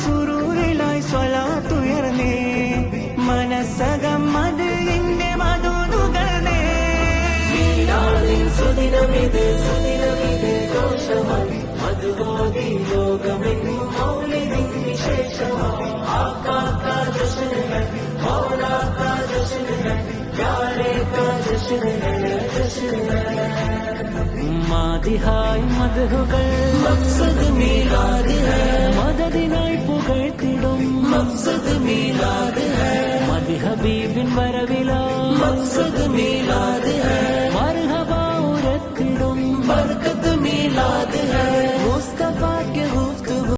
സുറൂറിലായി സ്വലാത്തുയർന്നേ മനസ്സകം അത് എന്റെ മധുനുകർന്നേ സുദിനമിത് ഘോഷമായി മധുബോധി ലോകമെങ്ങും മൗലിദിൻ വിശേഷമായി ആക്കാ ജശ്നുകൾ മൗലാക്കാ ജശ്നുകൾ പ്യാരെ കാ ജശ്നുകൾ മാദിഹായ് മദ്ഹുകൾ മഖ്സദ് മീലാദ് ഹൈ മദദിനായി പുകഴ്ത്തിടും മഖ്സദ് മീലാദ് ഹൈ മദ് ഹബീബിൻ വരവിലാ മഖ്സദ് മീലാദ്